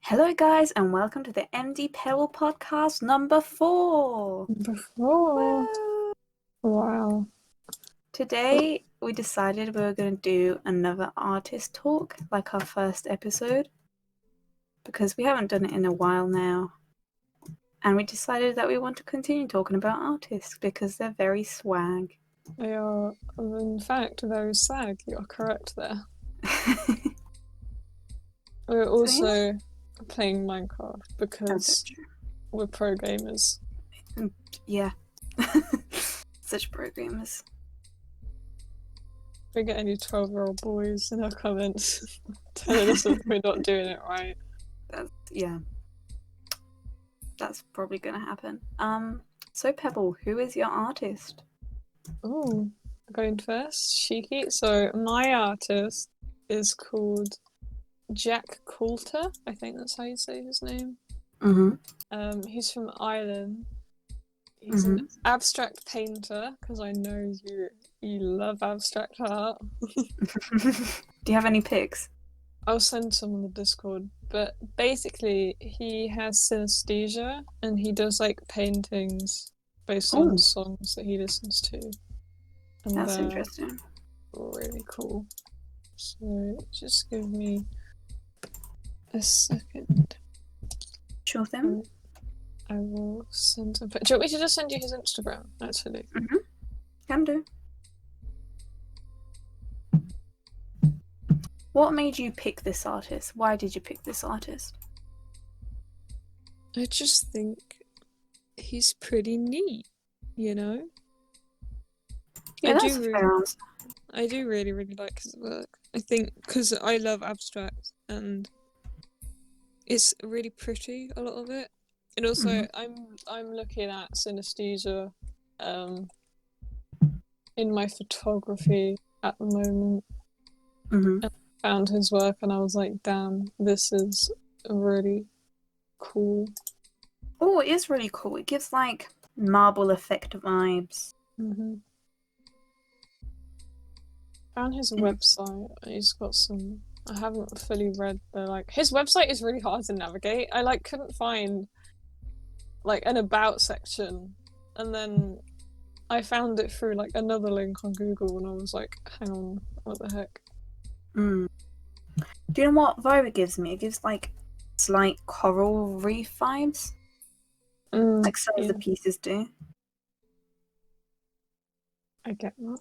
Hello, guys, and welcome to the MDPEBBLE Podcast number 4. Before. Woo! Wow. Today, we decided we were going to do another artist talk, like our first episode, because we haven't done it in a while now. And we decided that we want to continue talking about artists because they're very swag. They are, in fact, very swag. You're correct there. We're also playing Minecraft because we're pro gamers. Yeah. Such pro gamers. If we get any 12-year-old boys in our comments telling us that we're not doing it right. That's probably going to happen. So Pebble, who is your artist? Ooh, going first, cheeky. So my artist is called Jack Coulter. I think that's how you say his name. Mm-hmm. He's from Ireland. He's an abstract painter, because I know you love abstract art. Do you have any pics? I'll send some on the Discord. But basically, he has synesthesia, and he does like paintings based on songs that he listens to. And that's interesting. Really cool. So just give me a second. Sure thing. I will send some. Do you want me to just send you his Instagram, actually? Can do. What made you pick this artist? Why did you pick this artist? I just think he's pretty neat, you know? Yeah, that's a fair answer. I do really, really like his work. I think because I love abstract and it's really pretty, a lot of it. And also, I'm looking at synesthesia in my photography at the moment. And I found his work and I was like, damn, this is really cool. Oh, it is really cool. It gives like marble effect vibes. Found his website. He's got some. I haven't fully read his website is really hard to navigate. I couldn't find an about section, and then I found it through another link on Google, and I was like, hang on, what the heck? Do you know what vibe it gives me? It gives slight coral reef vibes, like some of the pieces do. I get that.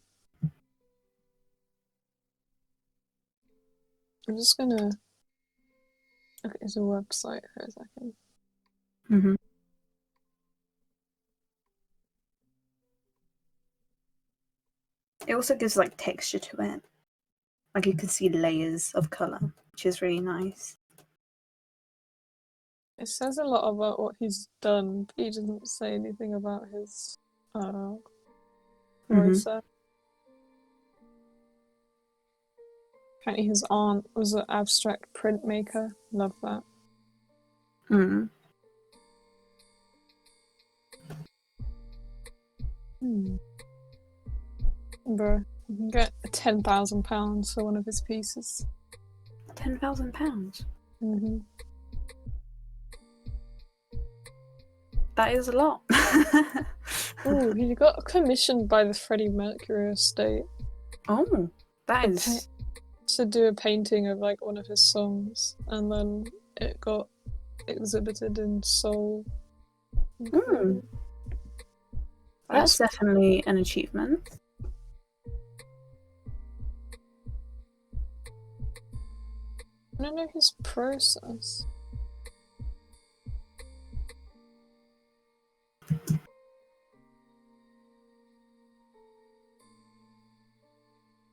I'm just gonna look at his website for a second. It also gives texture to it. You can see layers of colour, which is really nice. It says a lot about what he's done, but he doesn't say anything about his process. Apparently his aunt was an abstract printmaker. Love that. Bro, you can get £10,000 for one of his pieces. £10,000? That is a lot. Oh, he got commissioned by the Freddie Mercury estate. Oh, that is... to do a painting of one of his songs, and then it got exhibited in Seoul. That's definitely an achievement. I don't know his process.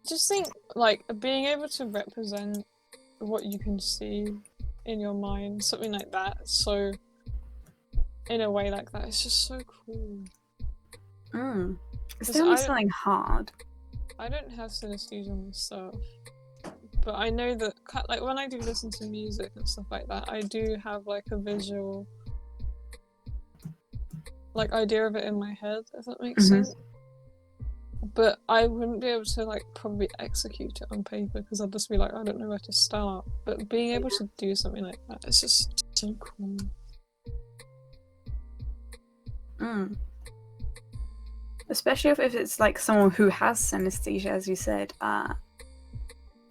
Just think, being able to represent what you can see in your mind, something like that, so in a way like that, it's just so cool. It's definitely something hard. I don't have synesthesia myself, but I know that when I do listen to music and stuff like that, I do have a visual idea of it in my head, if that makes sense. but I wouldn't be able to like probably execute it on paper because I'd just be like, I don't know where to start. But being able to do something like that is just so cool. Especially if it's like someone who has synesthesia, as you said,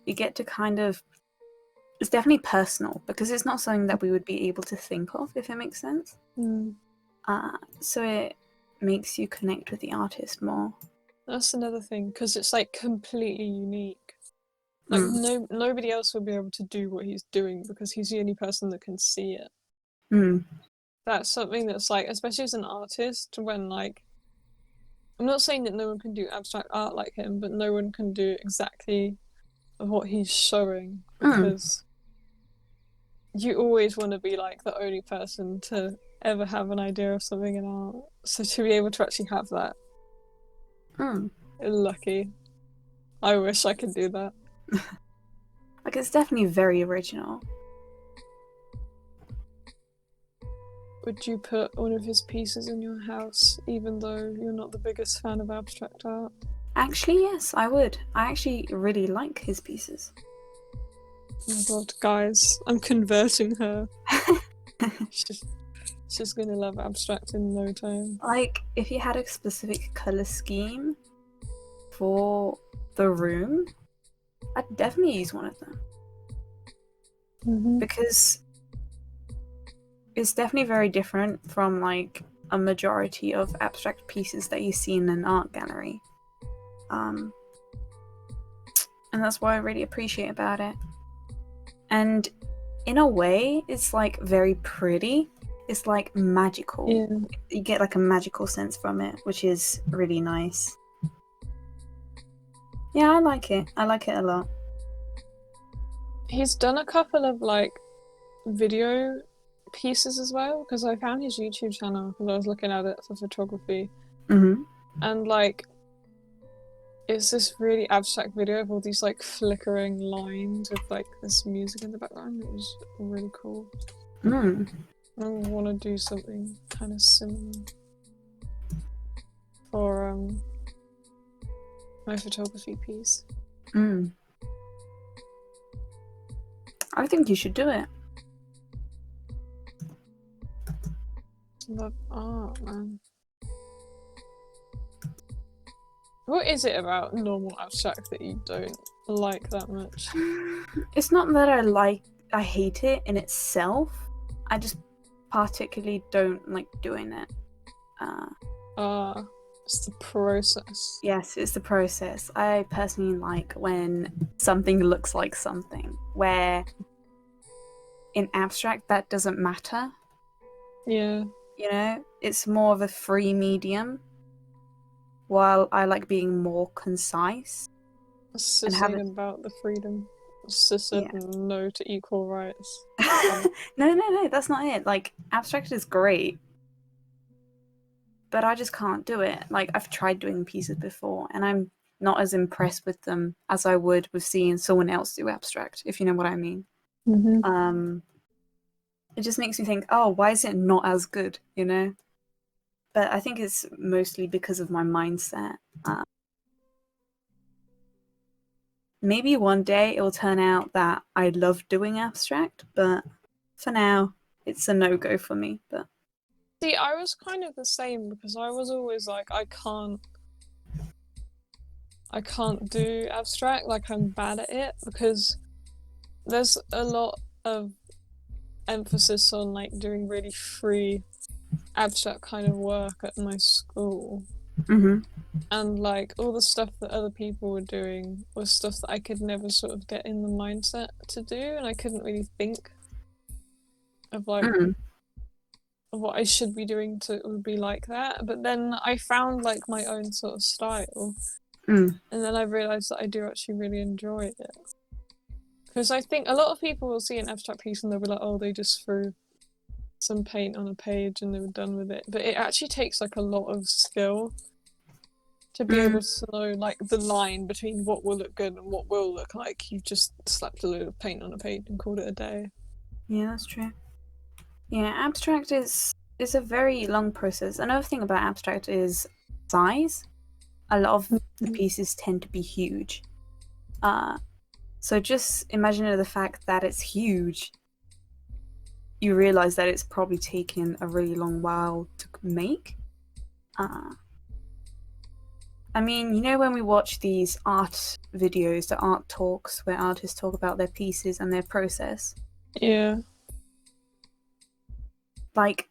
you get to kind of, it's definitely personal because it's not something that we would be able to think of, if it makes sense. So it makes you connect with the artist more. That's another thing, because it's like completely unique. Like nobody else will be able to do what he's doing because he's the only person that can see it. That's something that's like, especially as an artist, when like, I'm not saying that no one can do abstract art like him, but no one can do exactly what he's showing because you always want to be like the only person to ever have an idea of something in art. So to be able to actually have that, lucky. I wish I could do that. Like, it's definitely very original. Would you put one of his pieces in your house, even though you're not the biggest fan of abstract art? Actually, yes, I would. I actually really like his pieces. Oh my god, guys, I'm converting her. She's gonna love abstract in no time. Like, if you had a specific colour scheme for the room, I'd definitely use one of them. Because it's definitely very different from like a majority of abstract pieces that you see in an art gallery. And that's what I really appreciate about it. And in a way, it's like very pretty. It's like magical. Yeah. You get like a magical sense from it, which is really nice. Yeah, I like it. I like it a lot. He's done a couple of like video pieces as well, because I found his YouTube channel because I was looking at it for photography. And like, it's this really abstract video of all these like flickering lines with like this music in the background. It was really cool. I want to do something kind of similar for my photography piece. I think you should do it. Love art, man. What is it about normal abstract that you don't like that much? It's not that I hate it in itself. I just particularly don't like doing it. It's the process. Yes, it's the process. I personally like when something looks like something, where in abstract that doesn't matter. Yeah. You know, it's more of a free medium, while I like being more concise. It's the same about the freedom. It's just said no to equal rights. No, that's not it. Like, abstract is great, but I just can't do it. Like, I've tried doing pieces before, and I'm not as impressed with them as I would with seeing someone else do abstract, if you know what I mean. It just makes me think, oh, why is it not as good, you know? But I think it's mostly because of my mindset. Maybe one day it'll turn out that I love doing abstract, but for now, it's a no-go for me. But see, I was kind of the same because I was always like, I can't do abstract, like I'm bad at it, because there's a lot of emphasis on like doing really free abstract kind of work at my school. And like all the stuff that other people were doing was stuff that I could never sort of get in the mindset to do, and I couldn't really think of like what I should be doing to would be like that. But then I found like my own sort of style, and then I realized that I do actually really enjoy it. Because I think a lot of people will see an abstract piece and they'll be like, oh, they just threw some paint on a page and they were done with it. But it actually takes like a lot of skill to be able to know like the line between what will look good and what will look like you've just slapped a load of paint on a page and called it a day. Yeah, that's true. Yeah, abstract is a very long process. Another thing about abstract is size. a lot of the pieces tend to be huge. So just imagine the fact that it's huge. You realize that it's probably taken a really long while to make. I mean, you know when we watch these art videos, the art talks, where artists talk about their pieces and their process? Yeah. Like,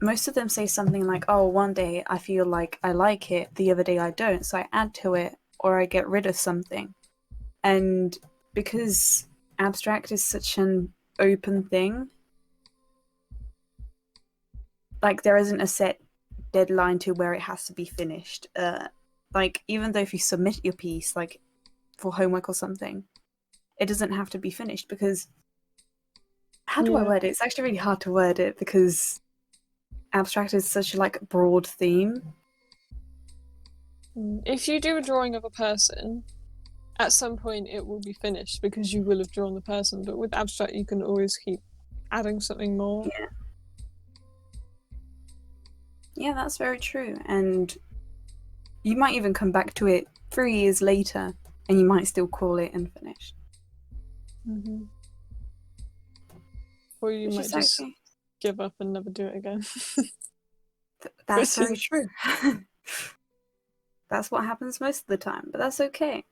most of them say something like, oh, one day I feel like I like it, the other day I don't, so I add to it, or I get rid of something. And because abstract is such an open thing, like, there isn't a set deadline to where it has to be finished. Like, even though if you submit your piece, like, for homework or something, it doesn't have to be finished because... How do I word it? It's actually really hard to word it because abstract is such a, like, broad theme. If you do a drawing of a person, at some point it will be finished because you will have drawn the person, but with abstract you can always keep adding something more. Yeah, that's very true. And you might even come back to it 3 years later and you might still call it unfinished. Mm-hmm. Or you might just give up and never do it again. That's very true. That's what happens most of the time, but that's okay.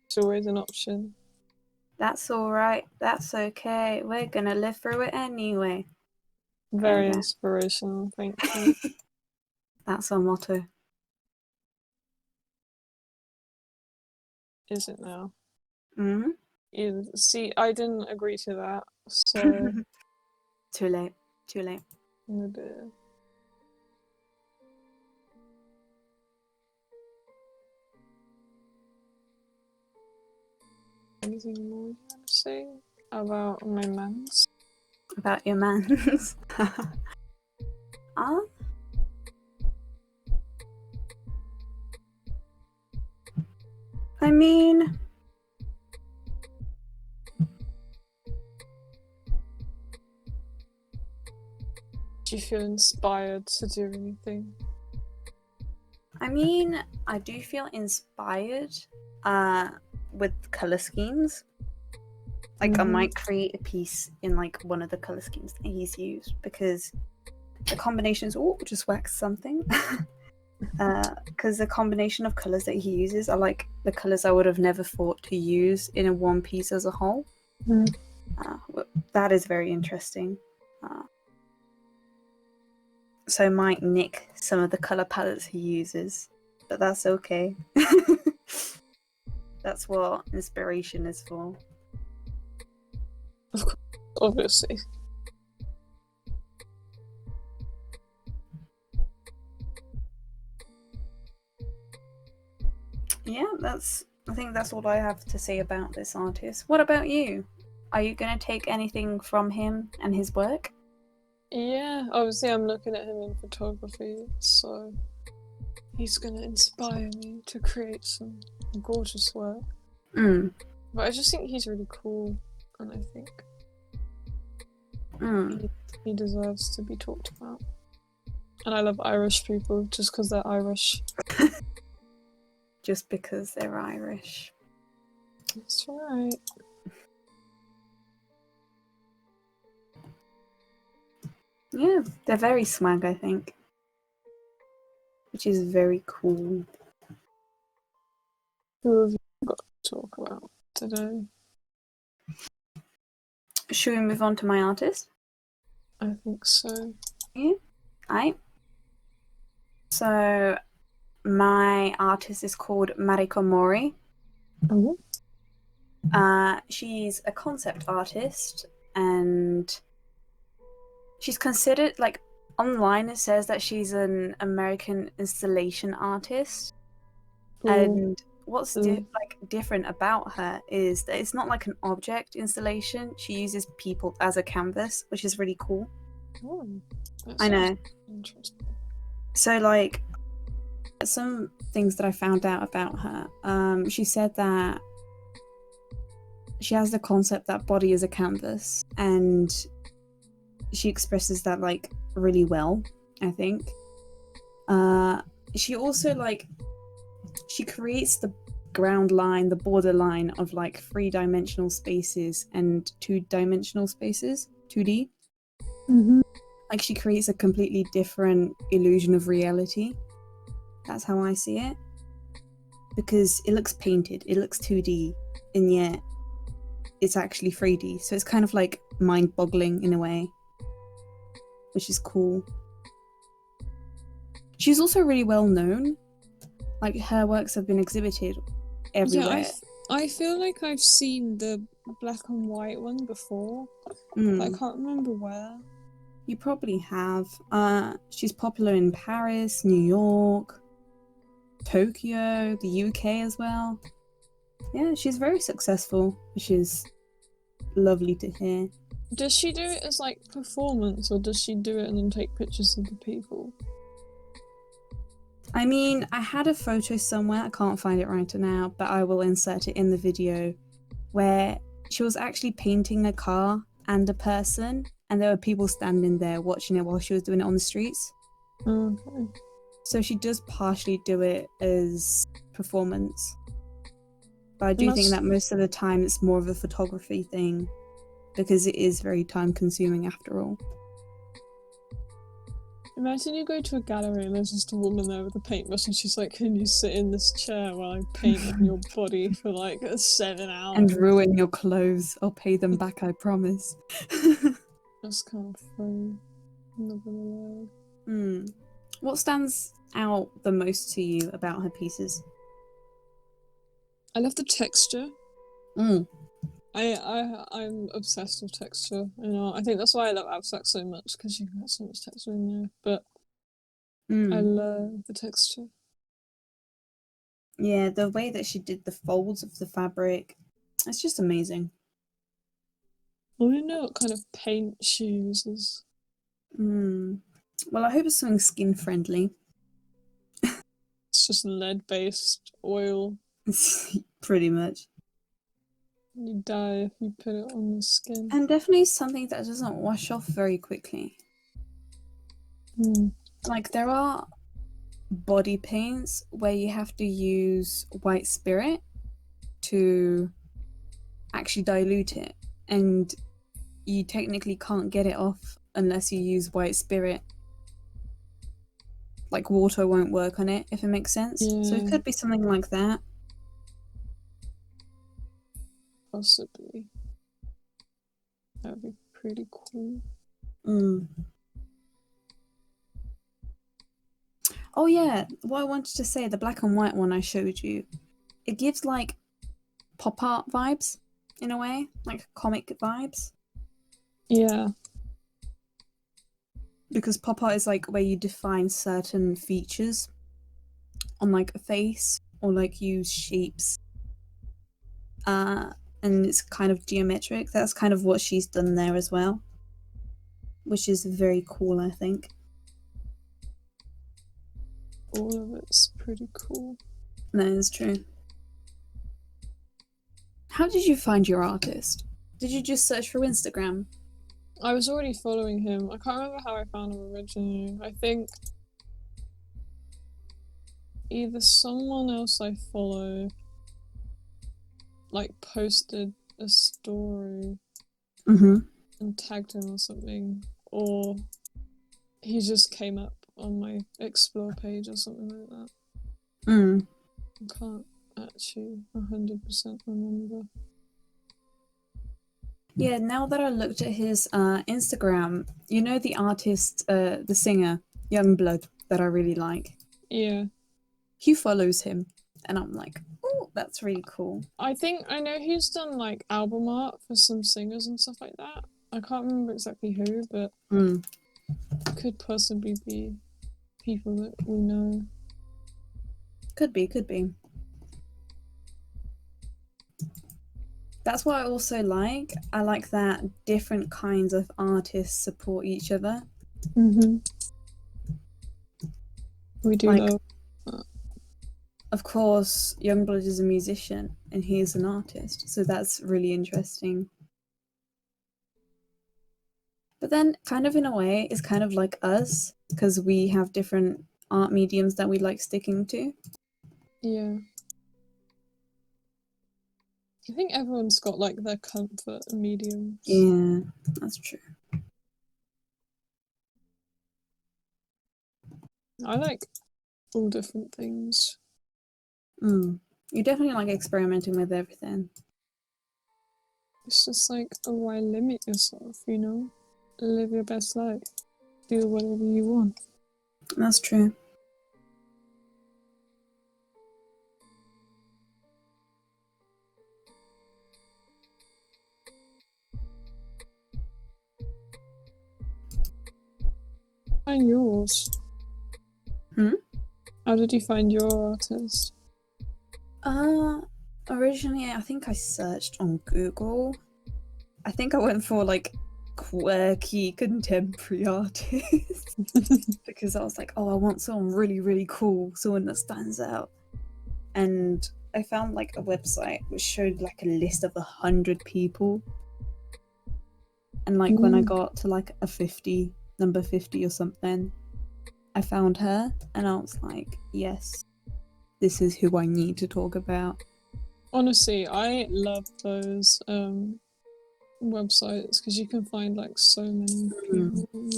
It's always an option. That's alright. That's okay. We're gonna live through it anyway. Very inspirational, thank you. That's our motto. Is it now? Mm-hmm. Yeah, see, I didn't agree to that, so... Too late. Too late. Oh dear. Anything more you want to say about my mans? About your mans? I mean... Do you feel inspired to do anything? I mean, I do feel inspired with colour schemes. Like, I might create a piece in, like, one of the colour schemes that he's used because the combinations... Oh, just wax something. Because the combination of colours that he uses are, like, the colours I would have never thought to use in a one piece as a whole. That is very interesting. So I might nick some of the colour palettes he uses, but that's okay. That's what inspiration is for. Of course, obviously. Yeah, I think that's all I have to say about this artist. What about you? Are you going to take anything from him and his work? Yeah, obviously I'm looking at him in photography, so he's going to inspire me to create some gorgeous work. But I just think he's really cool, and I think he deserves to be talked about. And I love Irish people just because they're Irish. Just because they're Irish. That's right. Yeah, they're very swag, I think. Which is very cool. Who have you got to talk about today? Should we move on to my artist? I think so. Yeah. Alright. So, my artist is called Mariko Mori. She's a concept artist, and she's considered, like, online it says that she's an American installation artist. And what's different about her is that it's not like an object installation. She uses people as a canvas, which is really cool. I know. Interesting. So, like, some things that I found out about her. She said that she has the concept that body is a canvas, and she expresses that, like, really well, I think. she also like she creates the ground line, the borderline of like 3-dimensional spaces and 2-dimensional spaces, 2D. Mm-hmm. Like she creates a completely different illusion of reality. That's how I see it. Because it looks painted, it looks 2D, and yet it's actually 3D. So it's kind of like mind-boggling in a way, which is cool. She's also really well known. Like her works have been exhibited everywhere. Yeah, I feel like I've seen the black and white one before, but I can't remember where. You probably have. She's popular in Paris, New York, Tokyo, the UK as well. Yeah, she's very successful, which is lovely to hear. Does she do it as like performance, or does she do it and then take pictures of the people? I mean, I had a photo somewhere, I can't find it right now, but I will insert it in the video, where she was actually painting a car and a person, and there were people standing there watching it while she was doing it on the streets. Okay. So she does partially do it as performance. But I do think that most of the time it's more of a photography thing, because it is very time consuming after all. Imagine you go to a gallery and there's just a woman there with a paintbrush and she's like, can you sit in this chair while I paint on your body for like 7 hours? And ruin your clothes. I'll pay them back, I promise. That's kind of funny. I'm not gonna lie. What stands out the most to you about her pieces? I love the texture. I'm obsessed with texture. You know, I think that's why I love abstract so much, because you can get so much texture in there. But I love the texture. Yeah, the way that she did the folds of the fabric, it's just amazing. I don't know what kind of paint she uses. Well, I hope it's something skin friendly. It's just lead-based oil. Pretty much. You die if you put it on the skin. And definitely something that doesn't wash off very quickly. Like, there are body paints where you have to use white spirit to actually dilute it, and you technically can't get it off unless you use white spirit. Like, water won't work on it, if it makes sense. Yeah. So it could be something like that. Possibly. That would be pretty cool. Oh yeah, what I wanted to say, the black and white one I showed you, it gives like pop art vibes in a way, like comic vibes. Yeah. Because pop art is like where you define certain features on like a face, or like use shapes. And it's kind of geometric. That's kind of what she's done there as well, which is very cool, I think. All of it's pretty cool. That is true. How did you find your artist? Did you just search through Instagram? I was already following him. I can't remember how I found him originally. I think either someone else I follow like posted a story and tagged him or something, or he just came up on my explore page or something like that. I can't actually 100% remember. Yeah, now that I looked at his Instagram, you know the artist, the singer, Youngblood, that I really like? Yeah. He follows him, and I'm like, oh, that's really cool. I think I know he's done like album art for some singers and stuff like that. I can't remember exactly who, but could possibly be people that we know. Could be. That's what I also like. I like that different kinds of artists support each other. We do love that. Of course, Youngblood is a musician and he is an artist, so that's really interesting. But then, kind of in a way, it's kind of like us, because we have different art mediums that we like sticking to. Yeah. I think everyone's got like their comfort mediums. Yeah, that's true. I like all different things. You definitely like experimenting with everything. It's just like, why limit yourself, you know? Live your best life. Do whatever you want. That's true. Find yours. How did you find your artist? Originally I think I searched on Google. I think I went for like quirky contemporary artists because I was like, oh, I want someone really, really cool, someone that stands out. And I found like a website which showed like a list of 100 people. And like when I got to like number 50 or something, I found her and I was like, yes, this is who I need to talk about. Honestly, I love those websites because you can find like so many people.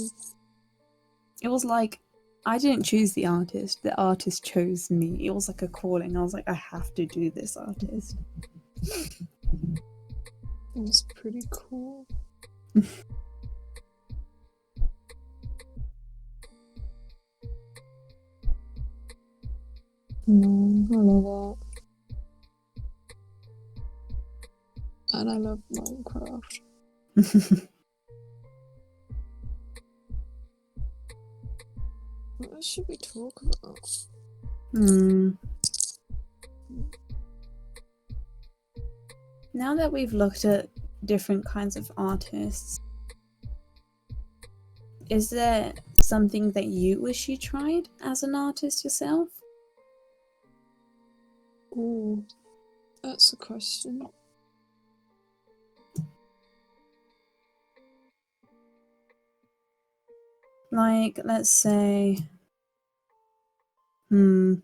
It was like, I didn't choose the artist chose me. It was like a calling. I was like, I have to do this artist. It was pretty cool. No, I love that. And I love Minecraft. What should we talk about? Now that we've looked at different kinds of artists, is there something that you wish you tried as an artist yourself? Ooh, that's a question. Like, let's say, don't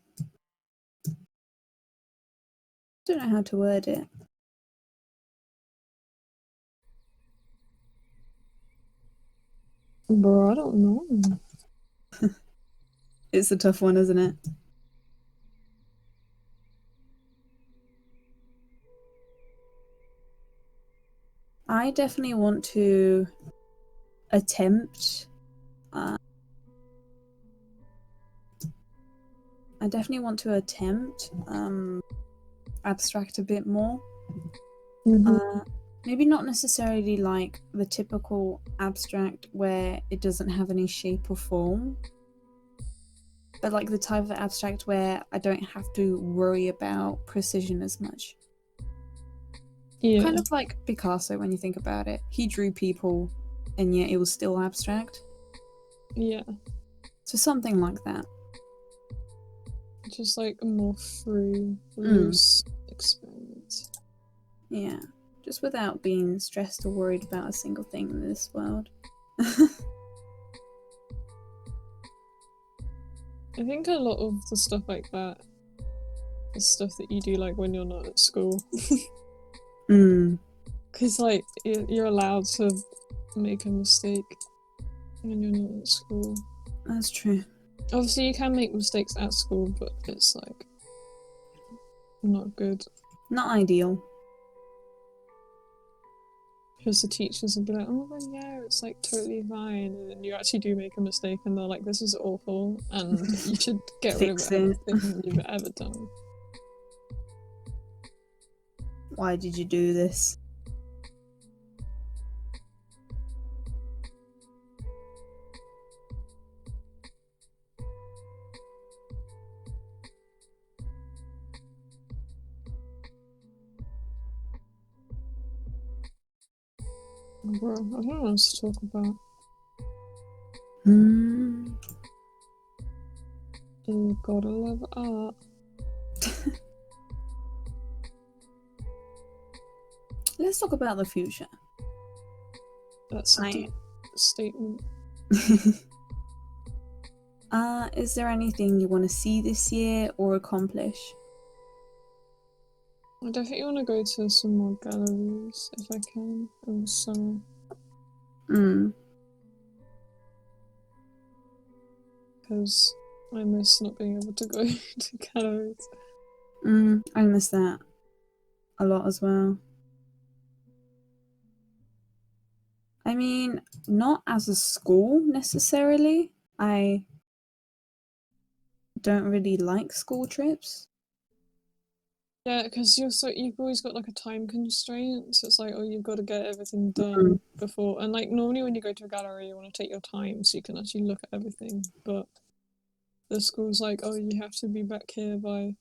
know how to word it. Bro, I don't know. It's a tough one, isn't it? I definitely want to attempt. Abstract a bit more. Maybe not necessarily like the typical abstract where it doesn't have any shape or form, but like the type of abstract where I don't have to worry about precision as much. Yeah. Kind of like Picasso when you think about it. He drew people and yet it was still abstract. Yeah. So something like that. Just like a more free, loose experiment. Yeah. Just without being stressed or worried about a single thing in this world. I think a lot of the stuff like that is stuff that you do like when you're not at school. Because like you're allowed to make a mistake when you're not at school. That's true. Obviously you can make mistakes at school, but it's like not good. Not ideal. Because the teachers will be like, oh my god, yeah, it's like totally fine, and then you actually do make a mistake and they're like, this is awful and you should get rid of everything you've ever done. Why did you do this? Bro, I don't know what else to talk about. You gotta love art. Let's talk about the future. That's a deep statement. Is there anything you want to see this year or accomplish? I definitely want to go to some more galleries if I can in the summer. Because I miss not being able to go to galleries. I miss that a lot as well. I mean, not as a school necessarily. I don't really like school trips. Yeah, because you've always got like a time constraint, so it's like, oh, you've got to get everything done before. And like normally when you go to a gallery, you want to take your time so you can actually look at everything. But the school's like, oh, you have to be back here by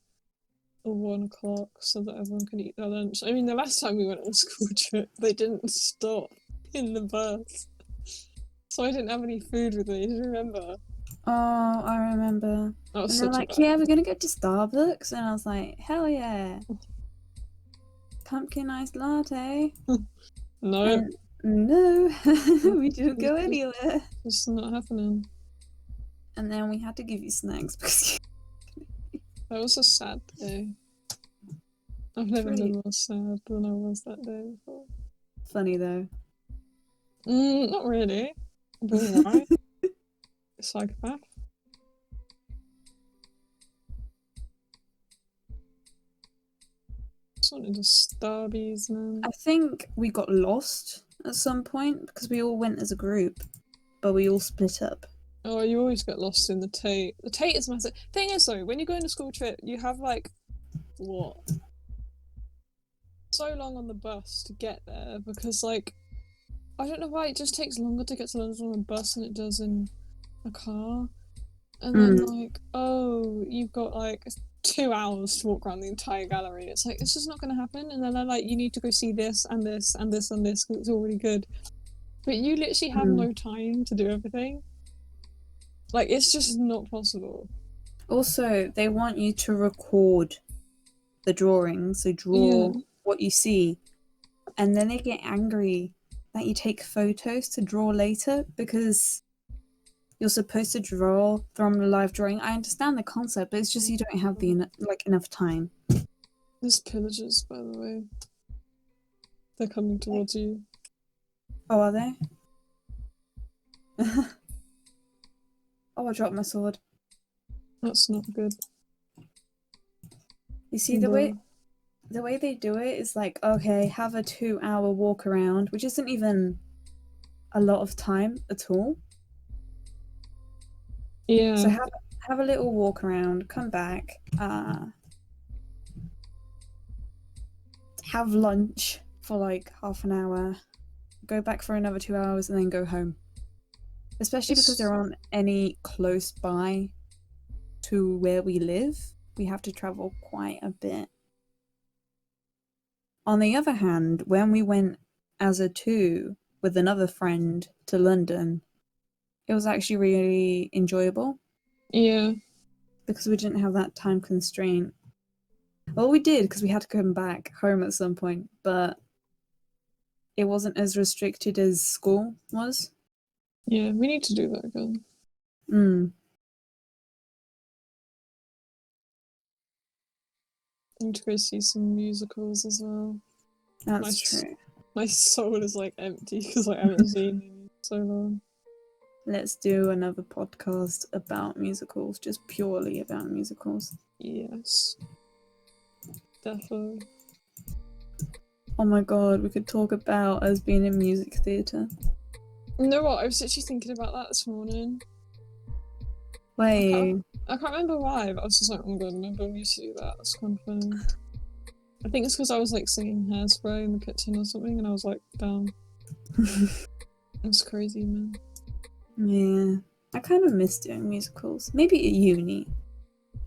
1 o'clock so that everyone can eat their lunch. I mean, the last time we went on a school trip, they didn't stop in the bus, so I didn't have any food with me. Do you remember? Oh, I remember. That was And they're such a like, bad. yeah, we're gonna go to Starbucks. And I was like, hell yeah. Pumpkin iced latte. No, And no, we didn't go anywhere. it's not happening. And then we had to give you snacks because That was a sad day. I've never been more sad than I was that day before. funny though. Not really. But why? Psychopath. Just wanted to Starbies, man. I think we got lost at some point because we all went as a group, but we all split up. Oh, you always get lost in the Tate. The Tate is massive. Thing is, though, when you go on a school trip, you have like what? So long on the bus to get there because, like, I don't know why it just takes longer to get to London on a bus than it does in a car. And then, like, oh, you've got like 2 hours to walk around the entire gallery. It's like, it's just not going to happen. And then they're like, you need to go see this and this and this and this because it's all really good. But you literally have no time to do everything. Like, it's just not possible. Also, they want you to record the drawings, so draw what you see, and then they get angry that you take photos to draw later because you're supposed to draw from the live drawing. I understand the concept, but it's just you don't have the enough time. There's pillagers, by the way. They're coming towards you. Oh, are they? Oh, I dropped my sword. That's not good. You see, the way they do it is like, okay, have a 2-hour walk around, which isn't even a lot of time at all. Yeah. So have a little walk around, come back, have lunch for like half an hour, go back for another 2 hours, and then go home. Especially because there aren't any close by to where we live. We have to travel quite a bit. On the other hand, when we went as a two with another friend to London, it was actually really enjoyable. Yeah. Because we didn't have that time constraint. Well, we did because we had to come back home at some point, but it wasn't as restricted as school was. Yeah, we need to do that again. I need to go see some musicals as well. That's true. My soul is like empty because I haven't seen them in so long. Let's do another podcast about musicals, just purely about musicals. Yes. Definitely. Oh my god, we could talk about us being in music theatre. You know what? I was actually thinking about that this morning. Wait. I can't remember why, but I was just like, oh my god, remember we used to do that. That's kind of funny. I think it's because I was like singing Hairspray in the kitchen or something, and I was like, damn. It's crazy, man. Yeah. I kind of miss doing musicals. Maybe at uni.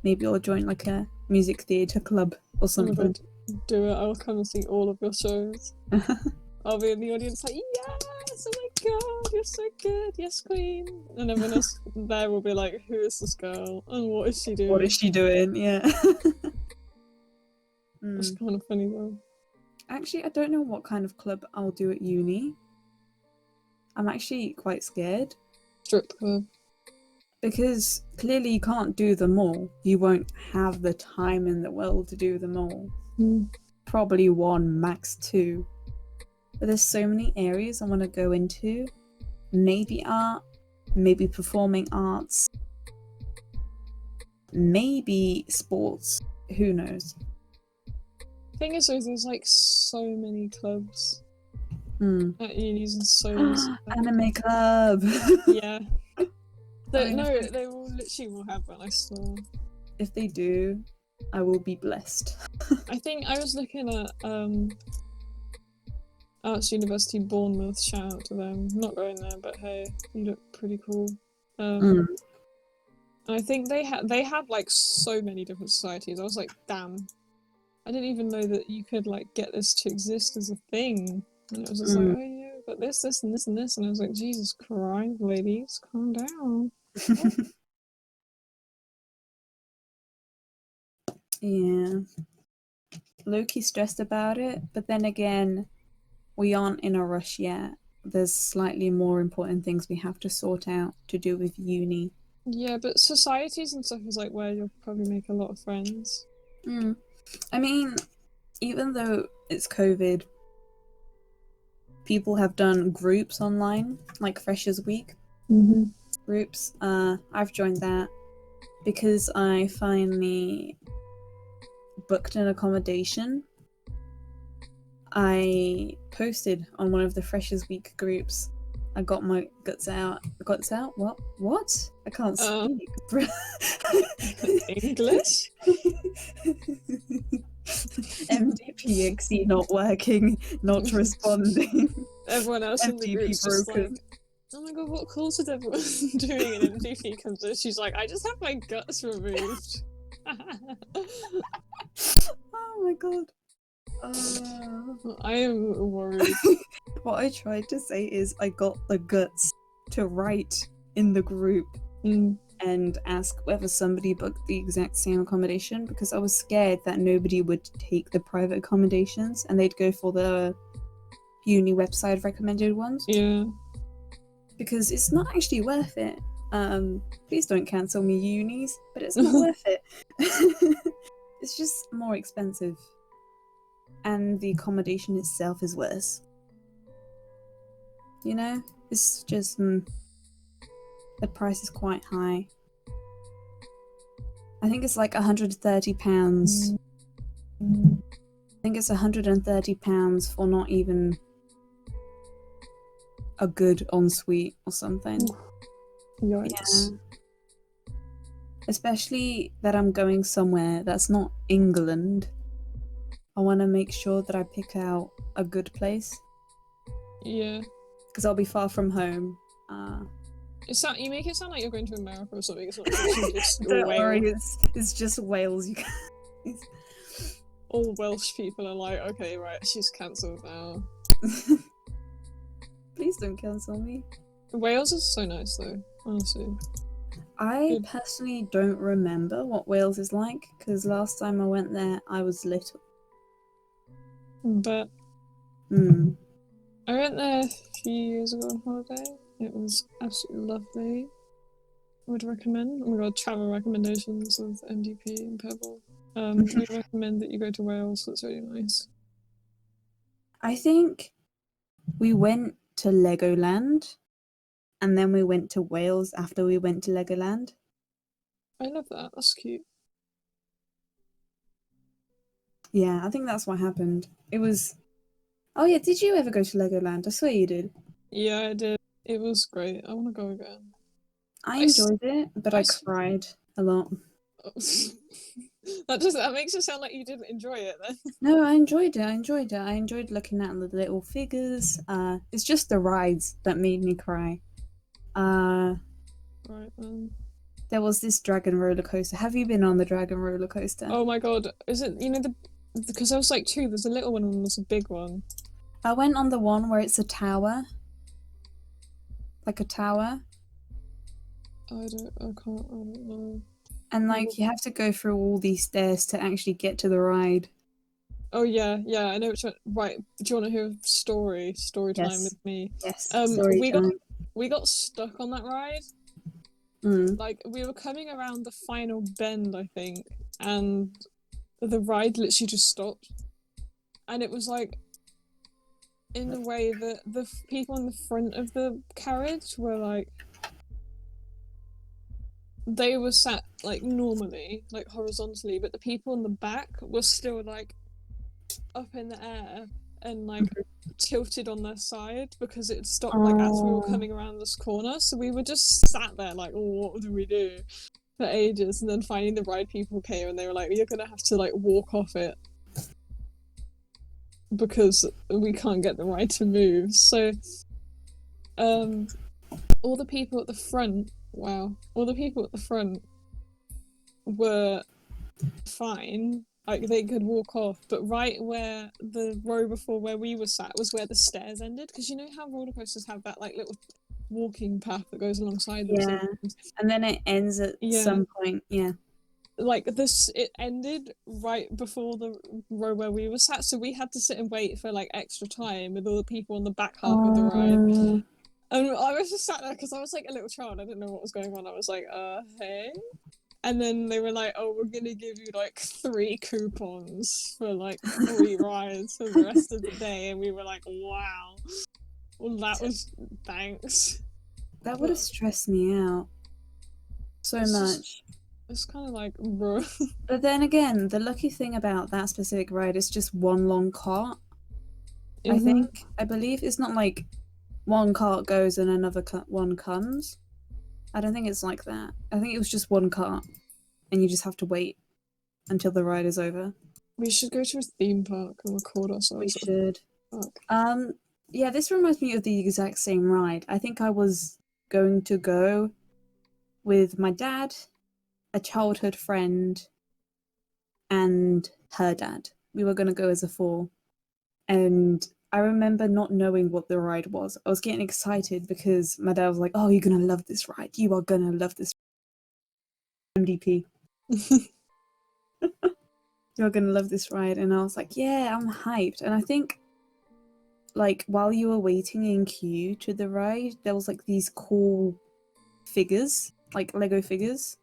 Maybe I'll join like a music theatre club or something. Oh my god, do it. I'll come and see all of your shows. I'll be in the audience like, yes! Oh my god, you're so good! Yes, queen! And everyone else there will be like, who is this girl? And what is she doing? What is she doing? Yeah. It's kind of funny though. Actually, I don't know what kind of club I'll do at uni. I'm actually quite scared. Strip club. Because clearly you can't do them all. You won't have the time in the world to do them all. Probably 1, max 2. But there's so many areas I want to go into. Maybe art, maybe performing arts, maybe sports. Who knows? Thing is, though, there's like so many clubs at unis and so many stuff. Anime club. Yeah. I mean, no, they will literally will have one, I swear. If they do, I will be blessed. I think I was looking at Arts University Bournemouth, shout out to them. I'm not going there, but hey, you look pretty cool. I think they had like so many different societies. I was like, damn. I didn't even know that you could like get this to exist as a thing. And it was just like, oh yeah, but this, and this, and this. And I was like, Jesus Christ, ladies, calm down. Yeah. Low-key stressed about it, but then again, we aren't in a rush yet. There's slightly more important things we have to sort out to do with uni. Yeah, but societies and stuff is like where you'll probably make a lot of friends. I mean, even though it's COVID, people have done groups online, like Freshers Week groups. I've joined that because I finally booked an accommodation. I posted on one of the Freshers Week groups. I got my guts out. Guts out? What? I can't speak. English? MDPEBBLE not working, not responding. Everyone else in the MDP group's just broken. like, oh my god, what calls is everyone doing? And MDP comes in, she's like, I just have my guts removed. Oh my god. I am worried. What I tried to say is I got the guts to write in the group and ask whether somebody booked the exact same accommodation, because I was scared that nobody would take the private accommodations and they'd go for the uni website recommended ones. Yeah. Because it's not actually worth it. Please don't cancel me, unis, but it's not worth it. It's just more expensive. And the accommodation itself is worse. You know? It's just... the price is quite high. I think it's like £130. I think it's £130 for not even a good ensuite or something. Yikes. Yeah. Especially that I'm going somewhere that's not England. I want to make sure that I pick out a good place. Yeah. Because I'll be far from home. You make it sound like you're going to America or something. It's not just Don't worry, Wales. it's just Wales. You guys. All Welsh people are like, okay, right, she's cancelled now. Please don't cancel me. Wales is so nice though, honestly. I personally don't remember what Wales is like, because last time I went there I was little. But I went there a few years ago on holiday. It was absolutely lovely. I would recommend. Oh my god, travel recommendations of MDP and Pebble. We recommend that you go to Wales. That's really nice. I think we went to Legoland, and then we went to Wales after we went to Legoland. I love that. That's cute. Yeah, I think that's what happened. It was... Oh yeah, did you ever go to Legoland? I swear you did. Yeah, I did. It was great. I want to go again. I enjoyed it, but I cried a lot. That makes it sound like you didn't enjoy it then. No, I enjoyed it. I enjoyed looking at the little figures. It's just the rides that made me cry. Right then. There was this dragon roller coaster. Have you been on the dragon roller coaster? Oh my god. Is it, because I was like 2, there's a little one and there's a big one. I went on the one where it's a tower. Like a tower. I don't know. And like you have to go through all these stairs to actually get to the ride. Oh yeah, I know which one. Right, do you want to hear a story time with me? Yes. We got stuck on that ride. Like, we were coming around the final bend, I think, and the ride literally just stopped. And it was like, in a way that the people in the front of the carriage were like, they were sat like normally, like horizontally, but the people in the back were still like up in the air and like tilted on their side because it stopped like as we were coming around this corner. So we were just sat there like, oh, what do we do? For ages, and then finally the ride people came and they were like, you're gonna have to like walk off it because we can't get the ride to move. So all the people at the front were fine, like they could walk off, but right where the row before where we were sat was where the stairs ended, because you know how roller coasters have that like little walking path that goes alongside them. Yeah, and then it ends at some point. Yeah, like this, it ended right before the row where we were sat, so we had to sit and wait for like extra time with all the people on the back half of the ride. And I was just sat there because I was like a little child, I didn't know what was going on. I was like, hey. And then they were like, oh, we're gonna give you like 3 coupons for like 3 rides for the rest of the day. And we were like, wow. Well, that was thanks. That would have stressed me out so much. It's kind of like, bro. But then again, the lucky thing about that specific ride is just one long cart. I believe it's not like one cart goes and another one comes. I don't think it's like that. I think it was just one cart, and you just have to wait until the ride is over. We should go to a theme park and record ourselves. We should. Yeah, this reminds me of the exact same ride. I think I was going to go with my dad, a childhood friend, and her dad. We were going to go as a 4. And I remember not knowing what the ride was. I was getting excited because my dad was like, oh, you're going to love this ride. You are going to love this MDP. You're going to love this ride. And I was like, yeah, I'm hyped. And I think, like, while you were waiting in queue to the ride, there was, like, these cool figures, like Lego figures.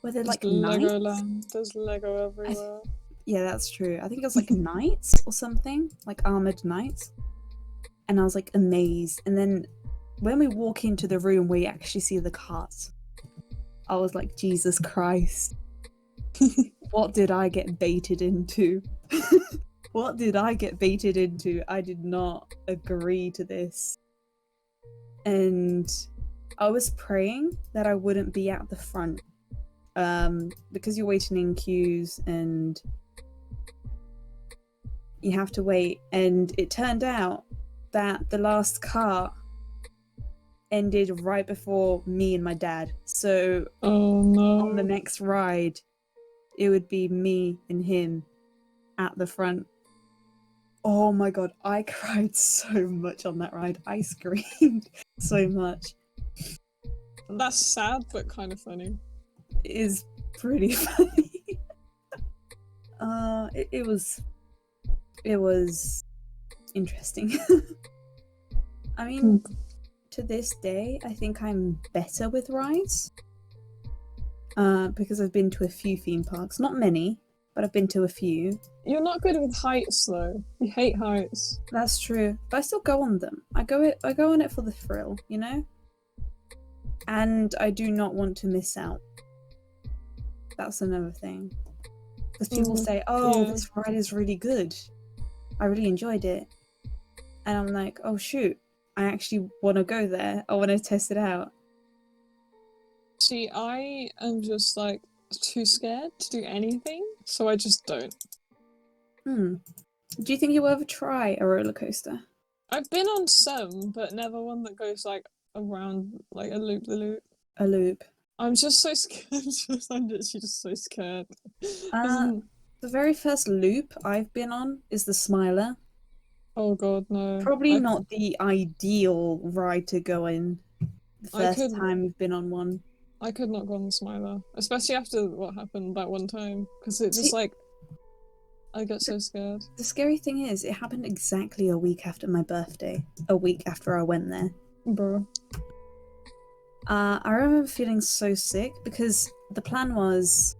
Were they, like, Legoland. There's Lego everywhere. Yeah, that's true. I think it was like knights or something, like armored knights. And I was like amazed. And then when we walk into the room where you actually see the carts, I was like, Jesus Christ. What did I get baited into? What did I get baited into? I did not agree to this. And I was praying that I wouldn't be at the front. Because you're waiting in queues and you have to wait, and it turned out that the last cart ended right before me and my dad. So on the next ride, it would be me and him at the front. Oh my god, I cried so much on that ride. I screamed so much. That's sad, but kind of funny. It is pretty funny. It was interesting. I mean, to this day, I think I'm better with rides. Because I've been to a few theme parks. Not many, but I've been to a few. You're not good with heights, though. You hate heights. That's true. But I still go on them. I go on it for the thrill, you know? And I do not want to miss out. That's another thing. Because people say, this ride is really good. I really enjoyed it. And I'm like, oh shoot, I actually want to go there. I want to test it out. See, I am just like too scared to do anything, so I just don't. Do you think you'll ever try a roller coaster? I've been on some, but never one that goes like around like a loop the loop. A loop. I'm just so scared. I'm literally just so scared. The very first loop I've been on is the Smiler. Oh god, no. Probably not the ideal ride to go in the first time you've been on one. I could not go on the Smiler, especially after what happened that one time, because it just like I get so scared. The scary thing is, it happened exactly a week after my birthday. A week after I went there. Bro. I remember feeling so sick because the plan was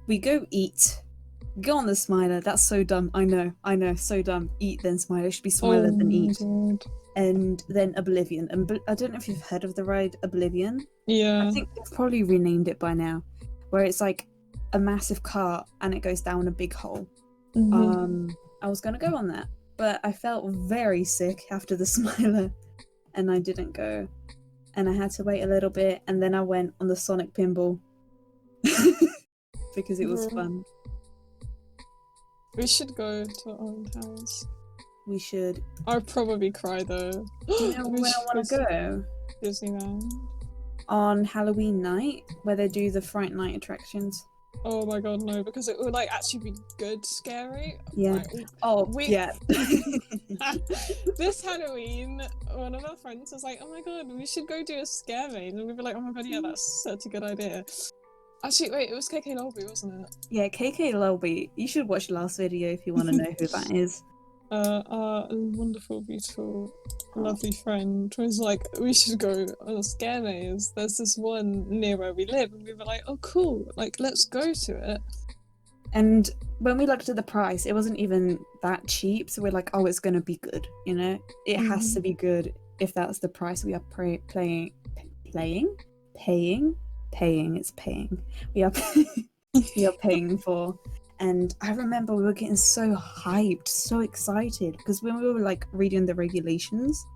we go eat, go on the Smiler. That's so dumb. I know, so dumb. Eat then Smiler. It should be Smiler Oh than my eat. god. And then Oblivion. And I don't know if you've heard of the ride Oblivion. I Yeah. think they've probably renamed it by now, where it's like a massive cart and it goes down a big hole. I was gonna go on that, but I felt very sick after the Smiler, and I didn't go. And I had to wait a little bit, and then I went on the Sonic Pinball because it was Bro. fun. We should go to Owen Towers. We should. I'd probably cry though. Do you know when I want to go? Disneyland. On Halloween night, where they do the Fright Night attractions. Oh my god, no, because it would like actually be good scary. Yeah. Like, yeah. This Halloween, one of our friends was like, oh my god, we should go do a scare maze. And we were like, oh my god, yeah, that's such a good idea. Actually, wait, it was KK Lobby, wasn't it? Yeah, KK Lobby. You should watch the last video if you want to know who that is. Our wonderful, beautiful, lovely friend was like, we should go on a scare maze. There's this one near where we live, and we were like, oh cool, like let's go to it. And when we looked at the price, it wasn't even that cheap, so we're like, oh, it's gonna be good, you know? It has to be good if that's the price we are paying. We are we are paying for. And I remember we were getting so hyped, so excited, because when we were like reading the regulations,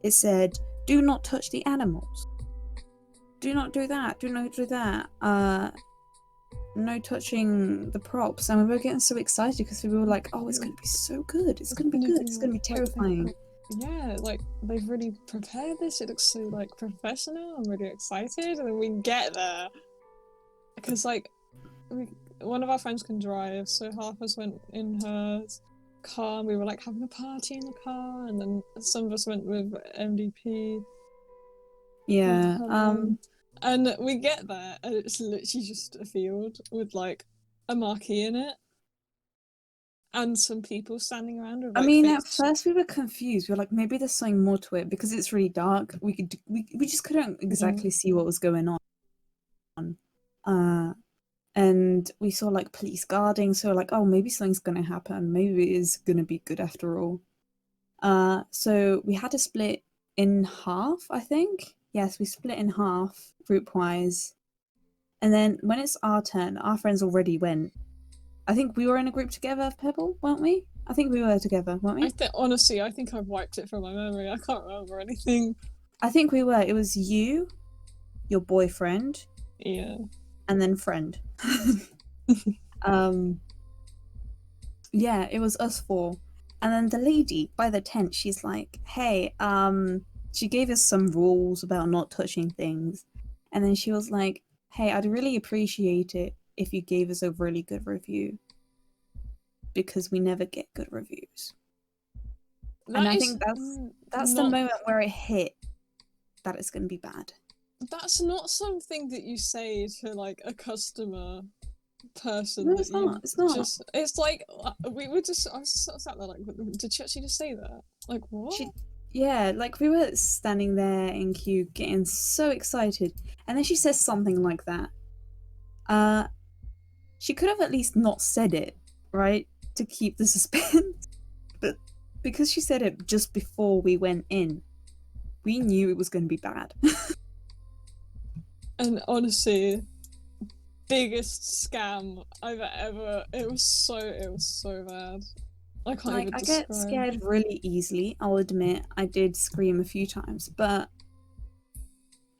it said, do not touch the animals. Do not do that. Do not do that. No touching the props. And we were getting so excited because we were like, oh, it's going to be so good. It's going to be good. It's going to be terrifying. Yeah, like they've really prepared this. It looks so like professional. I'm really excited. And then we get there. Because like, one of our friends can drive, so half of us went in her car and we were like having a party in the car, and then some of us went with MDP. Yeah. And we get there and it's literally just a field with like a marquee in it and some people standing around with, like, I mean, fake... at first we were confused. We were like, maybe there's something more to it because it's really dark. We just couldn't exactly see what was going on. And we saw like police guarding, so we're like, oh, maybe something's gonna happen. Maybe it is gonna be good after all. So we had to split in half, I think. Yes, we split in half group-wise. And then when it's our turn, our friends already went. I think we were in a group together, Pebble, weren't we? I think we were together, weren't we? Honestly, I think I've wiped it from my memory. I can't remember anything. I think we were. It was you, your boyfriend, yeah, and then friend. Yeah, it was us four. And then the lady by the tent, she's like, hey, she gave us some rules about not touching things. And then she was like, hey, I'd really appreciate it if you gave us a really good review, because we never get good reviews. And I think that's the moment where it hit that it's going to be bad. That's not something that you say to like a customer person. No, it's not. It's not. It's like we were just. I was sat there like, did she actually just say that? Like what? Yeah, like we were standing there in queue, getting so excited, and then she says something like that. She could have at least not said it, right, to keep the suspense. But because she said it just before we went in, we knew it was going to be bad. And honestly, biggest scam I've ever. It was so bad. I can't even describe. I get scared really easily, I'll admit. I did scream a few times, but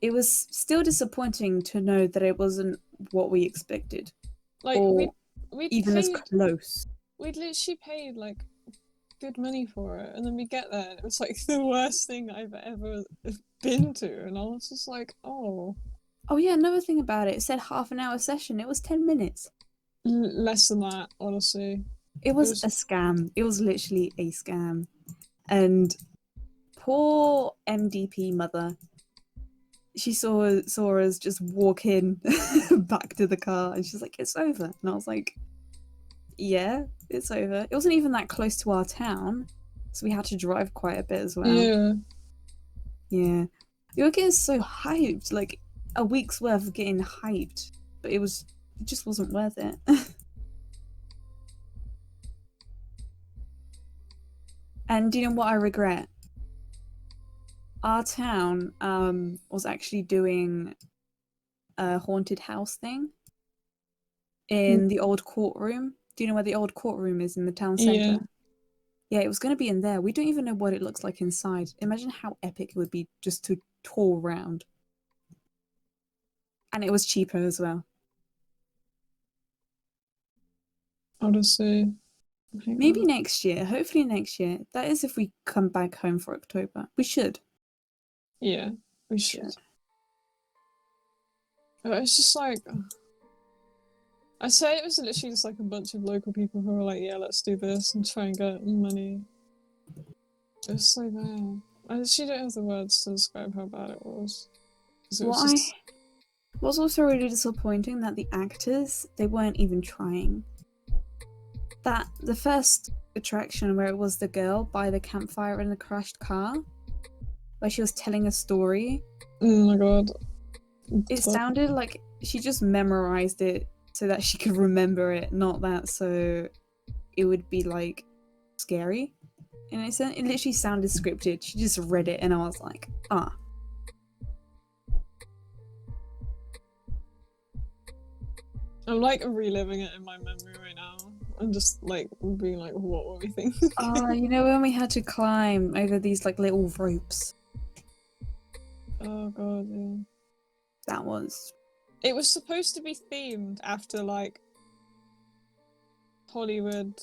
it was still disappointing to know that it wasn't what we expected. Like, we'd even as close. We'd literally paid, like, good money for it, and then we get there, and it was, like, the worst thing I've ever been to, and I was just like, oh. Oh, yeah, another thing about it said half an hour session. It was 10 minutes. Less than that, honestly. It was a scam. It was literally a scam. And poor MDP mother, she saw us just walk in back to the car, and she's like, it's over. And I was like, yeah, it's over. It wasn't even that close to our town, so we had to drive quite a bit as well. Yeah. Yeah. We were getting so hyped, like a week's worth of getting hyped, but it just wasn't worth it. And do you know what I regret? Our town was actually doing a haunted house thing in the old courtroom. Do you know where the old courtroom is in the town Yeah. centre? Yeah, it was going to be in there. We don't even know what it looks like inside. Imagine how epic it would be just to tour around. And it was cheaper as well. Honestly. Maybe next year. Hopefully next year. That is if we come back home for October. We should. Yeah, we should. But it's just like, I say it was literally just like a bunch of local people who were like, yeah, let's do this and try and get money. It's so bad. I literally don't have the words to describe how bad it was. It was just... was also really disappointing that the actors, they weren't even trying. That the first attraction where it was the girl by the campfire in the crashed car, where she was telling a story. Oh my god. It sounded like she just memorized it so that she could remember it, not that so it would be like scary. And it literally sounded scripted. She just read it and I was like, ah. I'm like reliving it in my memory right now. I'm just like being like, what were we thinking? You know when we had to climb over these like little ropes? Oh god, yeah. That was... It was supposed to be themed after like Hollywood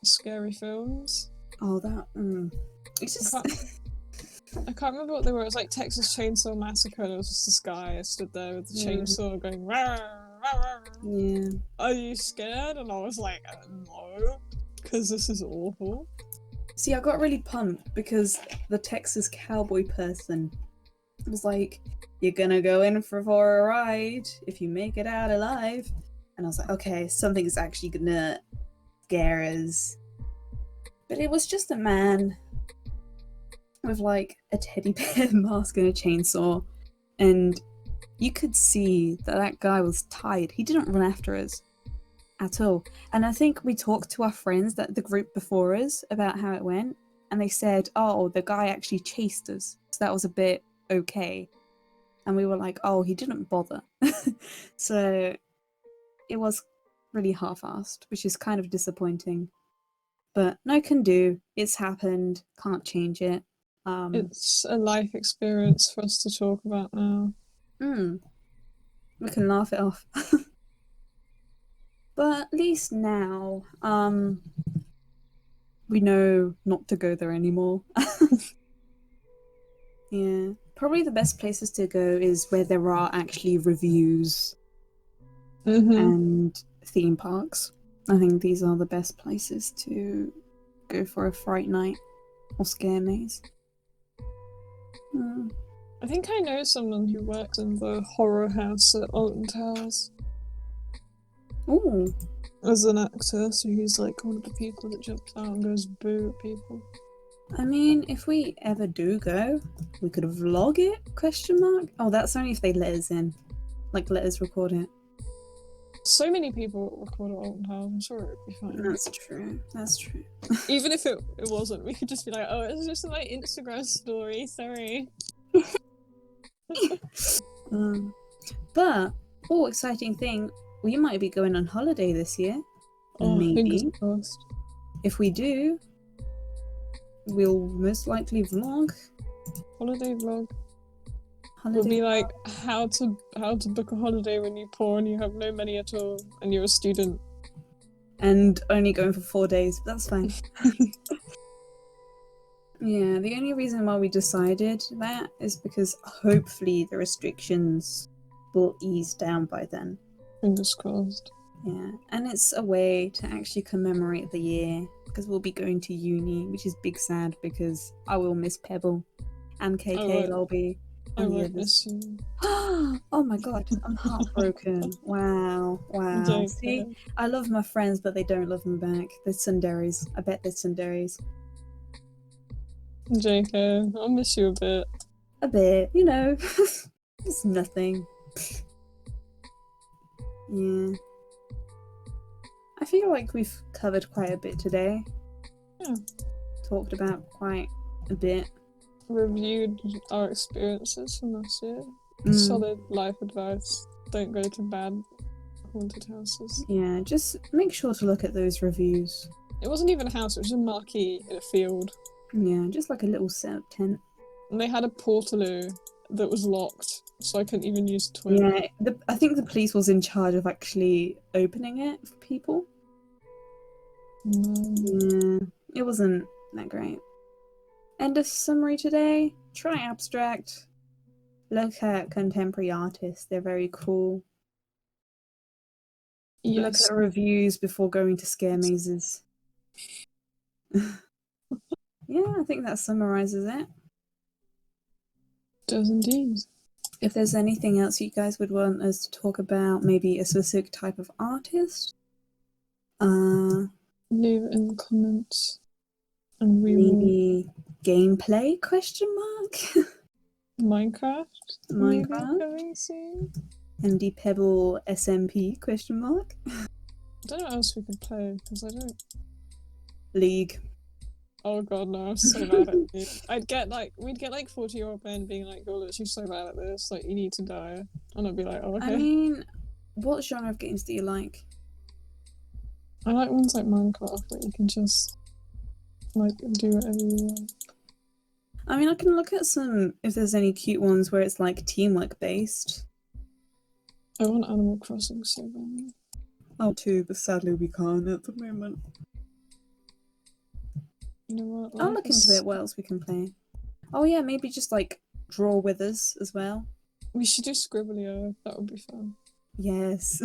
scary films. Oh, that... It's just... I can't remember what they were. It was like Texas Chainsaw Massacre, and it was just this guy stood there with the chainsaw going, rawr, rawr. Yeah. Are you scared? And I was like, no, because this is awful. See, I got really pumped because the Texas cowboy person was like, you're gonna go in for a ride if you make it out alive. And I was like, okay, something's actually gonna scare us. But it was just a man with like a teddy bear mask and a chainsaw, and you could see that guy was tired. He didn't run after us at all. And I think we talked to our friends, that the group before us, about how it went, and they said, oh, the guy actually chased us, so that was a bit okay. And we were like, oh, he didn't bother. So it was really half-assed, which is kind of disappointing, but no can do. It's happened, can't change it. It's a life experience for us to talk about now. We can laugh it off. But at least now, we know not to go there anymore. Yeah, probably the best places to go is where there are actually reviews and theme parks. I think these are the best places to go for a fright night or scare maze. I think I know someone who works in the horror house at Alton Towers. Ooh. As an actor, so he's like one of the people that jumps out and goes boo at people. I mean, if we ever do go, we could vlog it, question mark? Oh, that's only if they let us in. Like, let us record it. So many people record at Alton Towers, I'm sure it would be fine. That's true. That's true. Even if it wasn't, we could just be like, oh, it's just my Instagram story, sorry. But, exciting thing, we might be going on holiday this year. Oh, maybe. fingers crossed. If we do, we'll most likely vlog. Holiday vlog. Holiday It'll be vlog. like how to book a holiday when you're poor and you have no money at all and you're a student. And only going for 4 days, but that's fine. Yeah, the only reason why we decided that is because hopefully the restrictions will ease down by then. Fingers crossed. Yeah, and it's a way to actually commemorate the year, because we'll be going to uni, which is big sad because I will miss Pebble and KK Lobby. I won't miss you. Oh my god, I'm heartbroken. Wow. See, I love my friends, but they don't love me back. They're tsunderes. I bet they're tsunderes. JK, I'll miss you a bit. A bit, you know. It's nothing. Yeah. I feel like we've covered quite a bit today. Yeah. Talked about quite a bit. Reviewed our experiences from last year. Solid life advice. Don't go to bad haunted houses. Yeah, just make sure to look at those reviews. It wasn't even a house, it was a marquee in a field. Yeah, just like a little setup tent. And they had a portaloo that was locked, so I couldn't even use the toilet. Yeah, I think the police was in charge of actually opening it for people. Yeah, it wasn't that great. End of summary today. Try abstract. Look at contemporary artists. They're very cool. Yes. Look at reviews before going to scare mazes. Yeah, I think that summarizes it. Does indeed. If there's anything else you guys would want us to talk about, maybe a specific type of artist, leave it in the comments, and we maybe gameplay ? Minecraft. Maybe Minecraft. coming soon. MDPEBBLE SMP ? I don't know what else we could play because I don't. League. Oh god, no! I'm so bad at it. We'd get like 40-year-old men being like, "You're literally so bad at this. Like, you need to die," and I'd be like, "Oh, okay." I mean, what genre of games do you like? I like ones like Minecraft where you can just like do whatever you want. I mean, I can look at some if there's any cute ones where it's like teamwork based. I want Animal Crossing so bad. Oh, too, but sadly we can't at the moment. You know what? I'll look into it. What else we can play? Oh yeah, maybe just like draw with us as well. We should do Scribblio. That would be fun. Yes.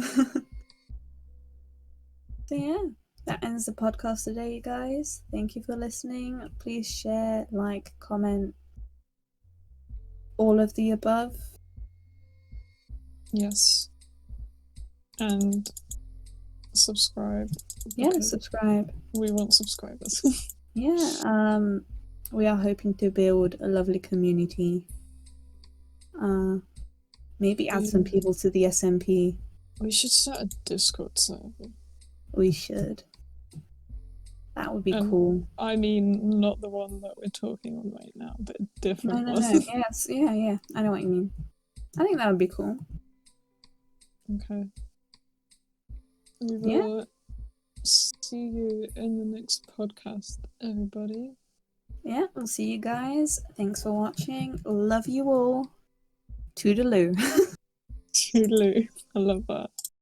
So yeah, that ends the podcast today, you guys. Thank you for listening. Please share, like, comment, all of the above. Yes. And subscribe. Yeah, subscribe. We want subscribers. Yeah, we are hoping to build a lovely community. Maybe add some people to the SMP. We should start a Discord server. We should. That would be cool. I mean, not the one that we're talking on right now, but a different one. No. Yes, yeah. I know what you mean. I think that would be cool. Okay. We will see you in the next podcast, everybody. Yeah, we'll see you guys. Thanks for watching. Love you all. Toodaloo. Toodaloo. I love that.